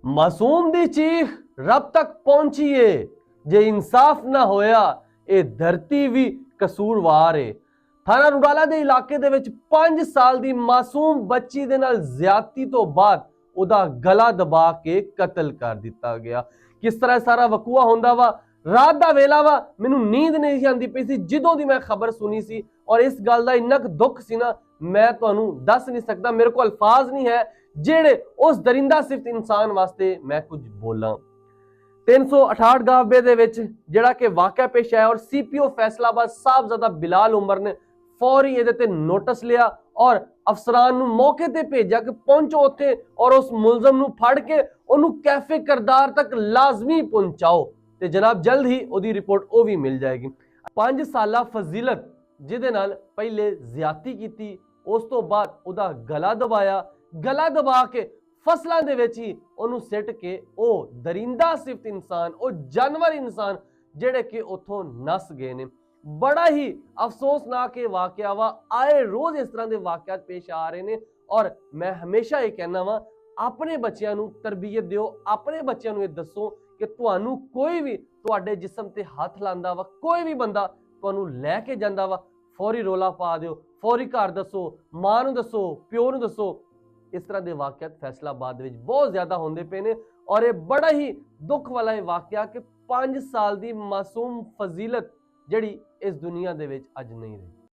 मासूम दी चीख रब तक पहुंची है, जे इंसाफ ना होया ये धरती भी कसूरवार है। थाना रुडाला ਦੇ ਇਲਾਕੇ ਦੇ ਵਿੱਚ 5 ਸਾਲ ਦੀ ਮਾਸੂਮ ਬੱਚੀ ਦੇ ਨਾਲ ਜ਼ਿਆਦਤੀ ਤੋਂ ਬਾਅਦ ਉਹਦਾ ਗਲਾ ਦਬਾ ਕੇ ਕਤਲ ਕਰ ਦਿੱਤਾ ਗਿਆ। ਕਿਸ ਤਰ੍ਹਾਂ ਸਾਰਾ ਵਕੂਆ ਹੁੰਦਾ ਵਾ, ਰਾਤ ਦਾ ਵੇਲਾ ਵਾ, ਮੈਨੂੰ ਨੀਂਦ ਨਹੀਂ ਆਉਂਦੀ ਪਈ ਸੀ ਜਦੋਂ ਦੀ ਮੈਂ ਖਬਰ ਸੁਣੀ ਸੀ ਔਰ ਇਸ ਗੱਲ ਦਾ ਇੰਨਾ ਦੁੱਖ ਸੀ ਨਾ, ਮੈਂ ਤੁਹਾਨੂੰ ਦੱਸ ਨਹੀਂ ਸਕਦਾ, ਮੇਰੇ ਕੋਲ ਅਲਫਾਜ਼ ਨਹੀਂ ਹੈ ਜਿਹੜੇ ਉਸ ਦਰਿੰਦਾ ਸਿਫਤ ਇਨਸਾਨ ਵਾਸਤੇ ਮੈਂ ਕੁਝ ਬੋਲਾਂ। 368 ਗਾਵੇ ਦੇ ਵਿੱਚ ਜਿਹੜਾ ਕਿ ਵਾਕਿਆ ਪੇਸ਼ ਆਇਆ ਔਰ ਸੀਪੀਓ ਫੈਸਲਾਬਾਦ ਸਾਹਿਬਜ਼ਾਦਾ ਬਿਲਾਲ ਉਮਰ ਨੇ ਫੌਰੀ ਇਹਦੇ ਤੇ ਨੋਟਿਸ ਲਿਆ ਔਰ ਅਫਸਰਾਨ ਨੂੰ ਮੌਕੇ ਤੇ ਭੇਜਿਆ ਕਿ ਪਹੁੰਚੋ ਉੱਥੇ ਔਰ ਉਸ ਮੁਲਜ਼ਮ ਨੂੰ ਫੜ ਕੇ ਉਹਨੂੰ ਕੈਫੇ ਕਰਦਾਰ ਤੱਕ ਲਾਜ਼ਮੀ ਪਹੁੰਚਾਓ ਤੇ ਜਨਾਬ ਜਲਦ ਹੀ ਉਹਦੀ ਰਿਪੋਰਟ ਉਹ ਵੀ ਮਿਲ ਜਾਏਗੀ। 5 ਸਾਲਾ ਫਜ਼ੀਲਤ ਜਿਹਦੇ ਨਾਲ ਪਹਿਲੇ ਜ਼ਿਆਦਤੀ ਕੀਤੀ, ਉਸ ਤੋਂ ਬਾਅਦ ਉਹਦਾ ਗਲਾ ਦਬਾਇਆ, ਗਲਾ ਦਬਾ ਕੇ ਫਸਲਾਂ ਦੇ ਵਿੱਚ ਹੀ ਉਹਨੂੰ ਸਿੱਟ ਕੇ ਉਹ ਦਰਿੰਦਾ ਸਿਫਤ ਇਨਸਾਨ, ਉਹ ਜਾਨਵਰ ਇਨਸਾਨ ਜਿਹੜੇ ਕਿ ਉੱਥੋਂ ਨਸ ਗਏ ਨੇ। बड़ा ही अफसोसनाक वाकया वा, आए रोज इस तरह के वाकयात पेश आ रहे हैं और मैं हमेशा ये कहना वा, अपने बच्चों को तरबीयत दिओ, अपने बच्चों को ये दसो कि तुहानू कोई भी तुहाडे जिस्म ते हाथ लांदा वा, कोई भी बंदा तुहानू लैके जांदा वा, फौरी रोला पा दिओ, फौरी घर दसो, मां नू दसो, प्यो नू दसो। इस तरह के वाकयात फैसलाबाद विच बहुत ज्यादा होंदे पे ने और ये बड़ा ही दुख वाला वाकया कि 5 साल की मासूम फजीलत ਜਿਹੜੀ ਇਸ ਦੁਨੀਆ ਦੇ ਵਿੱਚ ਅੱਜ ਨਹੀਂ ਰਹੀ।